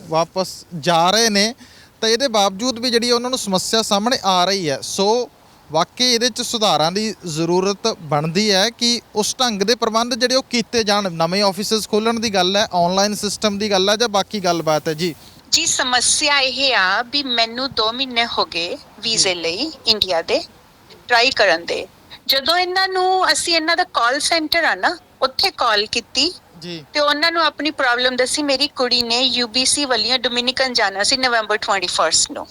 ਵਾਪਸ ਜਾ ਰਹੇ ਨੇ, ਤਾਂ ਇਹਦੇ ਬਾਵਜੂਦ ਵੀ ਜਿਹੜੀ ਉਹਨਾਂ ਨੂੰ ਸਮੱਸਿਆ ਸਾਹਮਣੇ ਆ ਰਹੀ ਹੈ। ਸੋ ਵਾਕਈ ਇਹਦੇ 'ਚ ਸੁਧਾਰਾਂ ਦੀ ਜ਼ਰੂਰਤ ਬਣਦੀ ਹੈ ਕਿ ਉਸ ਢੰਗ ਦੇ ਪ੍ਰਬੰਧ ਜਿਹੜੇ ਉਹ ਕੀਤੇ ਜਾਣ। ਨਵੇਂ ਆਫਿਸਿਸ ਖੋਲ੍ਹਣ ਦੀ ਗੱਲ ਹੈ, ਆਨਲਾਈਨ ਸਿਸਟਮ ਦੀ ਗੱਲ ਹੈ ਜਾਂ ਬਾਕੀ ਗੱਲਬਾਤ ਹੈ ਜੀ? ਜੀ ਸਮੱਸਿਆ ਇਹ ਆ ਵੀ ਮੈਨੂੰ 2 ਮਹੀਨੇ ਹੋ ਗਏ ਵੀਜ਼ੇ ਲਈ ਇੰਡੀਆ ਦੇ ਟਰਾਈ ਕਰਨ ਦੇ। ਜਦੋਂ ਅਸੀਂ ਇਹਨਾਂ ਦਾ ਕਾਲ ਸੈਂਟਰ ਆ ਨਾ, ਉੱਥੇ ਕਾਲ ਕੀਤੀ ਤੇ ਉਹਨਾਂ ਨੂੰ ਆਪਣੀ ਪ੍ਰੋਬਲਮ ਦੱਸੀ। ਮੇਰੀ ਕੁੜੀ ਨੇ UBC ਵਾਲੀਆਂ ਡੋਮਿਨਿਕਨ ਜਾਣਾ ਸੀ ਨਵੰਬਰ 21 ਨੂੰ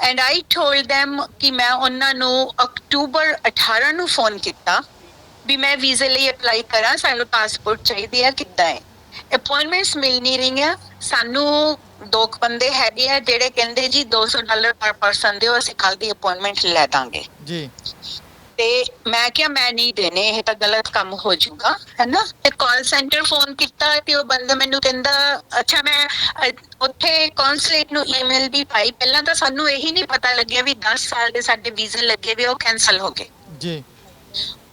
ਐਂਡ ਆਈ ਟੋਲਡ them ਕਿ ਮੈਂ ਉਹਨਾਂ ਨੂੰ ਅਕਤੂਬਰ 18 ਨੂੰ ਫੋਨ ਕੀਤਾ ਵੀ ਮੈਂ ਵੀਜ਼ੇ ਲਈ ਅਪਲਾਈ ਕਰਾਂ, ਸਾਨੂੰ ਪਾਸਪੋਰਟ ਚਾਹੀਦੀ ਆ, ਕਿੱਦਾਂ ਹੈ। ਅਪਾਇੰਟਮੈਂਟਸ ਮਿਲ ਨਹੀਂ ਰਹੀਆਂ ਸਾਨੂੰ। 2 ਬੰਦੇ ਹੈਗੇ ਆ ਜਿਹੜੇ ਕਹਿੰਦੇ ਜੀ $200 ਪਰ ਪਰਸਨ ਦਿਓ, ਅਸੀਂ ਕੱਲ ਦੀ ਅਪਾਇੰਟਮੈਂਟ ਲੈ ਦਾਂਗੇ ਜੀ। ਤੇ ਮੈਂ ਕਿਹਾ ਮੈਂ ਨਹੀਂ ਦੇਣੇ, ਇਹ ਤਾਂ ਗਲਤ ਕੰਮ ਹੋ ਜਾਊਗਾ, ਹੈ ਨਾ। ਤੇ ਕਾਲ ਸੈਂਟਰ ਫੋਨ ਕੀਤਾ ਤੇ ਉਹ ਬੰਦਾ ਮੈਨੂੰ ਕਹਿੰਦਾ ਅੱਛਾ, ਮੈਂ ਉੱਥੇ ਕੌਂਸਲੇਟ ਨੂੰ ਈਮੇਲ ਵੀ ਪਾਈ। ਪਹਿਲਾਂ ਤਾਂ ਸਾਨੂੰ ਇਹੀ ਨਹੀਂ ਪਤਾ ਲੱਗਿਆ ਵੀ 10 ਸਾਲ ਦੇ ਸਾਡੇ ਵੀਜ਼ੇ ਲੱਗੇ ਵੀ ਉਹ ਕੈਂਸਲ ਹੋ ਗਏ ਜੀ।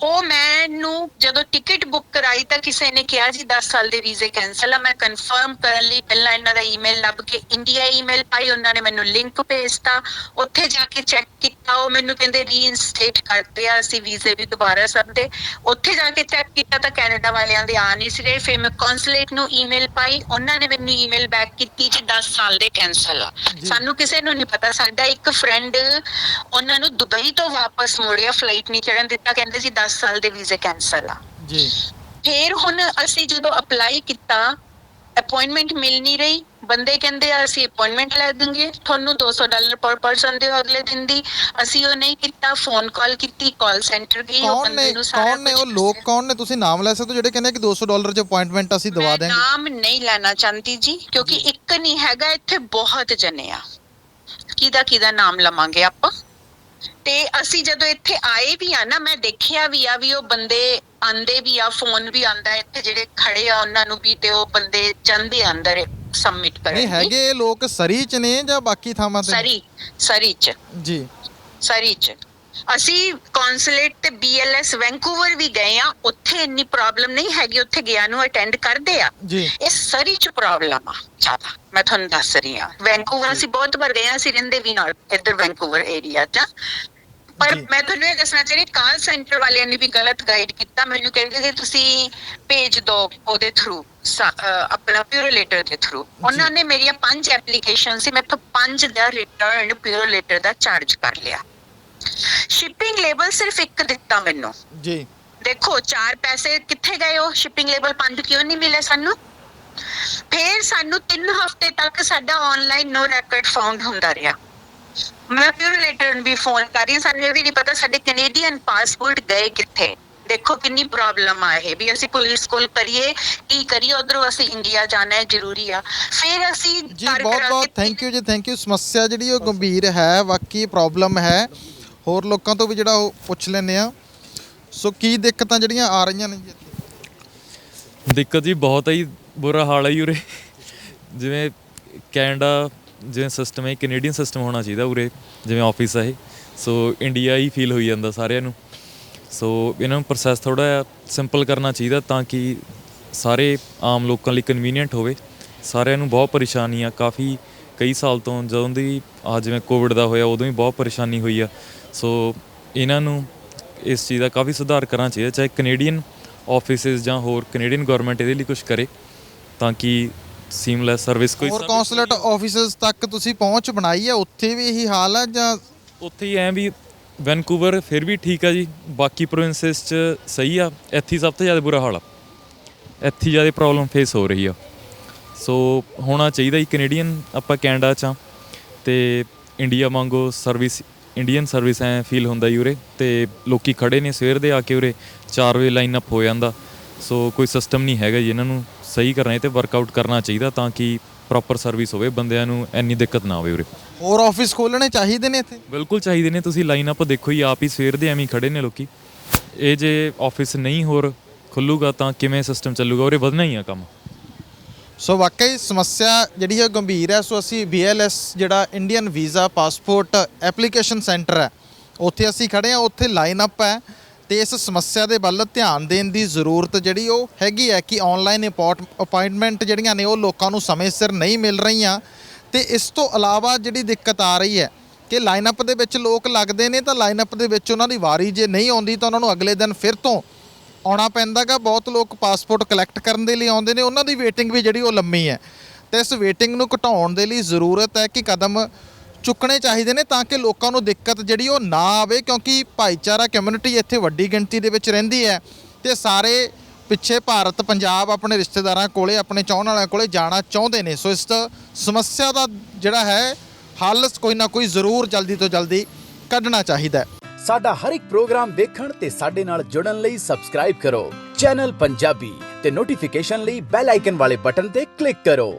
ਉਹ ਮੈਨੂੰ ਜਦੋਂ ਟਿਕਟ ਬੁੱਕ ਕਰਾਈ ਤਾਂ ਕਿਸੇ ਨੇ ਕਿਹਾ ਜੀ 10 ਸਾਲ ਦੇ ਵੀਜ਼ੇ ਕੈਂਸਲ ਆ। ਮੈਂ ਕਨਫਰਮ ਕਰਨ ਲਈ ਪਹਿਲਾਂ ਇਹਨਾਂ ਦਾ ਈਮੇਲ ਲੱਭ ਕੇ ਇੰਡੀਆ ਈਮੇਲ ਪਾਈ, ਉਹਨਾਂ ਨੇ ਮੈਨੂੰ ਲਿੰਕ ਭੇਜਤਾ। ਉੱਥੇ ਜਾ ਕੇ ਚੈੱਕ ਕੀਤਾ, ਉਹ ਮੈਨੂੰ ਕਹਿੰਦੇ ਰੀਇਨਸਟੇਟ ਕਰਦੇ ਆ ਅਸੀਂ ਵੀਜ਼ੇ ਵੀ ਦੁਬਾਰਾ ਸਭ ਦੇ। ਉੱਥੇ ਜਾ ਕੇ ਚੈੱਕ ਕੀਤਾ ਤਾਂ ਕੈਨੇਡਾ ਵਾਲਿਆਂ ਦੇ ਆ ਨਹੀਂ ਸੀ ਰਹੇ। ਫਿਰ ਮੈਂ ਕੌਂਸਲੇਟ ਨੂੰ ਈਮੇਲ ਪਾਈ, ਉਹਨਾਂ ਨੇ ਮੈਨੂੰ ਈਮੇਲ ਬੈਕ ਕੀਤੀ ਜੀ 10 ਸਾਲ ਦੇ ਕੈਂਸਲ ਆ। ਸਾਨੂੰ ਕਿਸੇ ਨੂੰ ਨਹੀਂ ਪਤਾ। ਸਾਡਾ ਇੱਕ ਫਰੈਂਡ ਉਹਨਾਂ ਨੂੰ ਦੁਬਈ ਤੋਂ ਵਾਪਸ ਮੋੜਿਆ, ਫਲਾਈਟ ਨਹੀਂ ਚੜਨ ਦਿੱਤਾ, ਕਹਿੰਦੇ ਸੀ 10 ਸਾਲ ਦੇ ਵੀਜ਼ੇ ਕੈਂਸਲ ਆ ਜੀ। ਫਿਰ ਹੁਣ ਅਸੀਂ ਜਦੋਂ ਅਪਲਾਈ ਕੀਤਾ, ਅਪਾਇੰਟਮੈਂਟ ਮਿਲ ਨਹੀਂ ਰਹੀ। ਬੰਦੇ ਕਹਿੰਦੇ ਆ ਅਸੀਂ ਅਪਾਇੰਟਮੈਂਟ ਲੈ ਦੇਂਗੇ, ਤੁਹਾਨੂੰ $200 ਪਰ ਪਰਸਨ ਦਿਓ ਅਗਲੇ ਦਿਨ ਦੀ। ਅਸੀਂ ਉਹ ਨਹੀਂ ਕੀਤਾ। ਫੋਨ ਕਾਲ ਕੀਤੀ, ਕਾਲ ਸੈਂਟਰ ਗਈ, ਉਹ ਬੰਦੇ ਨੂੰ ਸਾਰਾ ਕੌਣ ਨੇ ਉਹ ਲੋਕ, ਕੌਣ ਨੇ? ਤੁਸੀਂ ਨਾਮ ਲੈ ਸਕਦੇ ਹੋ ਜਿਹੜੇ ਕਹਿੰਦੇ ਕਿ $200 'ਚ ਅਪਾਇੰਟਮੈਂਟ ਅਸੀਂ ਦਵਾ ਦੇਂਗੇ? ਨਾਮ ਨਹੀਂ ਲੈਣਾ ਚਾਹੁੰਦੀ ਜੀ, ਕਿਉਂਕਿ ਇੱਕ ਨਹੀਂ ਹੈਗਾ, ਇੱਥੇ ਬਹੁਤ ਜਣੇ ਆ। ਕਿਹਦਾ ਨਾਮ ਲਵਾਂਗੇ ਆਪਾਂ? ਤੇ ਅਸੀਂ ਜਦੋਂ ਇੱਥੇ ਆਏ ਵੀ ਆ ਨਾ, ਮੈਂ ਦੇਖਿਆ ਵੀ ਆ ਵੀ ਉਹ ਬੰਦੇ ਆਂਦੇ ਵੀ ਆ, ਫੋਨ ਵੀ ਆਂਦਾ ਇੱਥੇ ਜਿਹੜੇ ਖੜੇ ਆ ਉਹਨਾਂ ਨੂੰ ਵੀ, ਤੇ ਉਹ ਬੰਦੇ ਜਾਂਦੇ ਅੰਦਰ ਸਬਮਿਟ ਕਰਨ। ਨਹੀਂ ਹੈਗੇ ਲੋਕ ਸਰੀ 'ਚ ਨੇ ਜਾਂ ਬਾਕੀ ਥਾਵਾਂ ਤੇ? ਸਰੀ 'ਚ ਜੀ, ਸਰੀ 'ਚ। ਅਸੀਂ ਕੌਂਸੂਲੇਟ ਤੇ BLS ਵੈਂਕੂਵਰ ਵੀ ਗਏ ਆ, ਉੱਥੇ ਇੰਨੀ ਪ੍ਰੋਬਲਮ ਨਹੀਂ ਹੈਗੀ, ਉੱਥੇ ਗਿਆ ਨੂੰ ਅਟੈਂਡ ਕਰਦੇ ਆ ਜੀ। ਇਹ ਸਰੀ 'ਚ ਪ੍ਰੋਬਲਮ ਆ ਜ਼ਿਆਦਾ, ਮੈਂ ਤੁਹਾਨੂੰ ਦੱਸ ਰਹੀ ਆ। ਵੈਂਕੂਵਰ ਅਸੀਂ ਬਹੁਤ ਵਾਰ ਗਏ ਆ, ਅਸੀਂ ਰਹਿੰਦੇ ਵੀ ਨਾਲ ਇੱਧਰ ਵੈਂਕੂਵਰ ਏਰੀਆ 'ਚ। ਪਰ ਮੈਂ ਤੁਹਾਨੂੰ ਇਹ ਦੱਸਣਾ ਚਾਹ ਰਹੀ, ਕਾਲ ਸੈਂਟਰ ਵਾਲਿਆਂ ਨੇ ਵੀ ਗਲਤ ਗਾਈਡ ਕੀਤਾ। ਮੈਨੂੰ ਕਹਿੰਦੇ ਕਿ ਤੁਸੀਂ ਭੇਜ ਦਿਓ ਉਹਦੇ ਥਰੂ, ਆਪਣਾ ਪਿਊਰੋਲੇਟਰ ਦੇ ਥਰੂ। ਉਹਨਾਂ ਨੇ ਮੇਰੀਆਂ 5 ਐਪਲੀਕੇਸ਼ਨ ਸੀ, ਮੈਥੋਂ 5 ਦਾ ਰਿਟਰਨ ਪਿਊਰੋਲੇਟਰ ਦਾ ਚਾਰਜ ਕਰ ਲਿਆ। ਸ਼ਿਪਿੰਗ ਲੇਬਲ ਸਿਰਫ 1 ਦਿੱਤਾ ਮੈਨੂੰ ਜੀ। ਦੇਖੋ 4 ਪੈਸੇ ਕਿੱਥੇ ਗਏ? ਉਹ ਸ਼ਿਪਿੰਗ ਲੇਬਲ 5 ਕਿਉਂ ਨਹੀਂ ਮਿਲੇ ਸਾਨੂੰ? ਫਿਰ ਸਾਨੂੰ 3 ਹਫ਼ਤੇ ਤੱਕ ਸਾਡਾ ਆਨਲਾਈਨ ਨੋ ਰੈਕੋਰਡ ਫਾਊਂਡ ਹੁੰਦਾ ਰਿਹਾ। ਮੈਂ ਪਿਊਰੋਲੇਟਰ ਨੂੰ ਵੀ ਫੋਨ ਕਰ ਰਹੀ, ਸਾਨੂੰ ਇਹ ਵੀ ਨਹੀਂ ਪਤਾ ਸਾਡੇ ਕੈਨੇਡੀਅਨ ਪਾਸਪੋਰਟ ਗਏ ਕਿੱਥੇ। ਦੇਖੋ ਕਿੰਨੀ ਪ੍ਰੋਬਲਮ ਆ ਇਹ ਵੀ। ਅਸੀਂ ਪੁਲਿਸ ਕੋਲ ਕਰੀਏ, ਕੀ ਕਰੀਏ, ਉਧਰੋਂ ਅਸੀਂ ਇੰਡੀਆ ਜਾਣਾ ਹੈ, ਜ਼ਰੂਰੀ ਆ। ਫਿਰ ਅਸੀਂ ਜੀ ਬਹੁਤ ਥੈਂਕ ਯੂ ਜੀ, ਥੈਂਕ ਯੂ। ਸਮੱਸਿਆ ਜਿਹੜੀ ਉਹ ਗੰਭੀਰ ਹੈ, ਵਾਕਈ ਪ੍ਰੋਬਲਮ ਹੈ। ਹੋਰ ਲੋਕਾਂ ਤੋਂ ਵੀ ਜਿਹੜਾ ਉਹ ਪੁੱਛ ਲੈਂਦੇ ਆ। ਸੋ ਕੀ ਦਿੱਕਤਾਂ ਜਿਹੜੀਆਂ ਆ ਰਹੀਆਂ ਨੇ ਜੀ ਇੱਥੇ? ਦਿੱਕਤ ਜੀ ਬਹੁਤ ਹੀ ਬੁਰਾ ਹਾਲ ਹੈ ਜੀ ਉਰੇ। ਜਿਵੇਂ ਕੈਨੇਡਾ ਜਿਵੇਂ ਸਿਸਟਮ ਹੈ, ਕੈਨੇਡੀਅਨ ਸਿਸਟਮ ਹੋਣਾ ਚਾਹੀਦਾ ਉਰੇ, ਜਿਵੇਂ ਆਫਿਸ ਆ ਇਹ। ਸੋ ਇੰਡੀਆ ਹੀ ਫੀਲ ਹੋਈ ਜਾਂਦਾ ਸਾਰਿਆਂ ਨੂੰ। ਸੋ ਇਹਨਾਂ ਨੂੰ ਪ੍ਰੋਸੈਸ ਥੋੜ੍ਹਾ ਜਿਹਾ ਸਿੰਪਲ ਕਰਨਾ ਚਾਹੀਦਾ ਤਾਂ ਕਿ ਸਾਰੇ ਆਮ ਲੋਕਾਂ ਲਈ ਕਨਵੀਨੀਅੰਟ ਹੋਵੇ। ਸਾਰਿਆਂ ਨੂੰ ਬਹੁਤ ਪਰੇਸ਼ਾਨੀ ਆ ਕਾਫੀ, ਕਈ ਸਾਲ ਤੋਂ, ਜਦੋਂ ਦੀ ਆ ਜਿਵੇਂ ਕੋਵਿਡ ਦਾ ਹੋਇਆ ਉਦੋਂ ਹੀ ਬਹੁਤ ਪਰੇਸ਼ਾਨੀ ਹੋਈ ਆ। ਸੋ ਇਹਨਾਂ ਨੂੰ ਇਸ ਚੀਜ਼ ਦਾ ਕਾਫੀ ਸੁਧਾਰ ਕਰਨਾ ਚਾਹੀਦਾ, ਚਾਹੇ ਕੈਨੇਡੀਅਨ ਆਫਿਸਿਸ ਜਾਂ ਹੋਰ ਕੈਨੇਡੀਅਨ ਗੌਰਮੈਂਟ ਇਹਦੇ ਲਈ ਕੁਛ ਕਰੇ ਤਾਂ ਕਿ ਸੀਮਲੈਸ ਸਰਵਿਸ ਕੋਈ ਹੋਰ ਕੌਂਸੂਲੇਟ ਆਫਿਸਸ ਤੱਕ ਤੁਸੀਂ ਪਹੁੰਚ ਬਣਾਈ ਹੈ, ਉੱਥੇ ਵੀ ਇਹੀ ਹਾਲ ਹੈ ਜਾਂ ਉੱਥੇ ਹੀ ਐਂ ਵੀ ਵੈਨਕੂਵਰ ਫਿਰ ਵੀ ਠੀਕ ਆ ਜੀ, ਬਾਕੀ ਪ੍ਰੋਵਿੰਸਿਸ 'ਚ ਸਹੀ ਆ, ਇੱਥੇ ਸਭ ਤੋਂ ਜ਼ਿਆਦਾ ਬੁਰਾ ਹਾਲ ਆ, ਇੱਥੇ ਜ਼ਿਆਦਾ ਪ੍ਰੋਬਲਮ ਫੇਸ ਹੋ ਰਹੀ ਆ। ਸੋ ਹੋਣਾ ਚਾਹੀਦਾ ਜੀ ਕੈਨੇਡੀਅਨ, ਆਪਾਂ ਕੈਨੇਡਾ 'ਚ ਆ ਅਤੇ ਇੰਡੀਆ ਵਾਂਗੂ ਸਰਵਿਸ, ਇੰਡੀਅਨ ਸਰਵਿਸ ਐਂ ਫੀਲ ਹੁੰਦਾ ਜੀ ਉਰੇ, ਅਤੇ ਲੋਕੀ ਖੜ੍ਹੇ ਨੇ ਸਵੇਰ ਦੇ ਆ ਕੇ ਉਰੇ 4 ਵਜੇ ਲਾਈਨ ਅਪ ਹੋ ਜਾਂਦਾ। ਸੋ ਕੋਈ ਸਿਸਟਮ ਨਹੀਂ ਹੈਗਾ ਜੀ, ਇਹਨਾਂ ਨੂੰ ਸਹੀ ਕਰਨਾ ਅਤੇ ਵਰਕਆਊਟ ਕਰਨਾ ਚਾਹੀਦਾ ਤਾਂ ਕਿ ਪ੍ਰੋਪਰ ਸਰਵਿਸ ਹੋਵੇ, ਬੰਦਿਆਂ ਨੂੰ ਇੰਨੀ ਦਿੱਕਤ ਨਾ ਆਵੇ ਉਰੇ। ਹੋਰ ਆਫਿਸ ਖੋਲ੍ਹਣੇ ਚਾਹੀਦੇ ਨੇ ਇੱਥੇ? ਬਿਲਕੁਲ ਚਾਹੀਦੇ ਨੇ, ਤੁਸੀਂ ਲਾਈਨ ਅਪ ਦੇਖੋ ਹੀ, ਆਪ ਹੀ ਸਵੇਰ ਦੇ ਐਵੇਂ ਹੀ ਖੜ੍ਹੇ ਨੇ ਲੋਕੀ। ਇਹ ਜੇ ਆਫਿਸ ਨਹੀਂ ਹੋਰ ਖੁੱਲੂਗਾ ਤਾਂ ਕਿਵੇਂ ਸਿਸਟਮ ਚੱਲੂਗਾ, ਉਰੇ ਵਧਣਾ ਹੀ ਆ ਕੰਮ। ਸੋ ਵਾਕਈ ਸਮੱਸਿਆ ਜਿਹੜੀ ਹੈ ਗੰਭੀਰ ਹੈ। ਸੋ ਅਸੀਂ BLS ਜਿਹੜਾ Indian visa passport application centre ਹੈ, ਉੱਥੇ ਅਸੀਂ ਖੜ੍ਹੇ ਹਾਂ, ਉੱਥੇ ਲਾਈਨ ਅਪ ਹੈ ਅਤੇ ਇਸ ਸਮੱਸਿਆ ਦੇ ਵੱਲ ਧਿਆਨ ਦੇਣ ਦੀ ਜ਼ਰੂਰਤ ਜਿਹੜੀ ਉਹ ਹੈਗੀ ਹੈ ਕਿ ਔਨਲਾਈਨ ਅਪਾਇੰਟਮੈਂਟ ਜਿਹੜੀਆਂ ਨੇ ਉਹ ਲੋਕਾਂ ਨੂੰ ਸਮੇਂ ਸਿਰ ਨਹੀਂ ਮਿਲ ਰਹੀਆਂ। ਅਤੇ ਇਸ ਤੋਂ ਇਲਾਵਾ ਜਿਹੜੀ ਦਿੱਕਤ ਆ ਰਹੀ ਹੈ ਕਿ ਲਾਈਨ ਅਪ ਦੇ ਵਿੱਚ ਲੋਕ ਲੱਗਦੇ ਨੇ ਤਾਂ ਲਾਈਨ ਅਪ ਦੇ ਵਿੱਚ ਉਹਨਾਂ ਦੀ ਵਾਰੀ ਜੇ ਨਹੀਂ ਆਉਂਦੀ ਤਾਂ ਉਹਨਾਂ ਨੂੰ ਅਗਲੇ ਦਿਨ ਫਿਰ ਤੋਂ ਆਉਣਾ ਪੈਂਦਾ ਗਾ। ਬਹੁਤ ਲੋਕ ਪਾਸਪੋਰਟ ਕਲੈਕਟ ਕਰਨ ਦੇ ਲਈ ਆਉਂਦੇ ਨੇ, ਉਹਨਾਂ ਦੀ ਵੇਟਿੰਗ ਵੀ ਜਿਹੜੀ ਉਹ ਲੰਮੀ ਹੈ ਅਤੇ ਇਸ ਵੇਟਿੰਗ ਨੂੰ ਘਟਾਉਣ ਦੇ ਲਈ ਜ਼ਰੂਰਤ ਹੈ ਕਿ ਕਦਮ ਚੁੱਕਣੇ ਚਾਹੀਦੇ ਨੇ ਤਾਂ ਕਿ ਲੋਕਾਂ ਨੂੰ ਦਿੱਕਤ ਜਿਹੜੀ ਉਹ ਨਾ ਆਵੇ, ਕਿਉਂਕਿ ਭਾਈਚਾਰਾ ਕਮਿਊਨਿਟੀ ਇੱਥੇ ਵੱਡੀ ਗਿਣਤੀ ਦੇ ਵਿੱਚ ਰਹਿੰਦੀ ਹੈ ਅਤੇ ਸਾਰੇ ਪਿੱਛੇ ਭਾਰਤ ਪੰਜਾਬ ਆਪਣੇ ਰਿਸ਼ਤੇਦਾਰਾਂ ਕੋਲੇ, ਆਪਣੇ ਚਾਹੁਣ ਵਾਲਿਆਂ ਕੋਲੇ ਜਾਣਾ ਚਾਹੁੰਦੇ ਨੇ। ਸੋ ਇਸ ਸਮੱਸਿਆ ਦਾ ਜਿਹੜਾ ਹੈ ਹੱਲ ਕੋਈ ਨਾ ਕੋਈ ਜ਼ਰੂਰ ਜਲਦੀ ਤੋਂ ਜਲਦੀ ਕੱਢਣਾ ਚਾਹੀਦਾ ਹੈ। ਸਾਡਾ ਹਰ ਇੱਕ ਪ੍ਰੋਗਰਾਮ ਦੇਖਣ ਤੇ ਸਾਡੇ ਨਾਲ ਜੁੜਨ ਲਈ ਸਬਸਕ੍ਰਾਈਬ ਕਰੋ ਚੈਨਲ ਪੰਜਾਬੀ ਤੇ ਨੋਟੀਫਿਕੇਸ਼ਨ ਲਈ ਬੈਲ ਆਈਕਨ ਵਾਲੇ ਬਟਨ ਤੇ ਕਲਿੱਕ ਕਰੋ।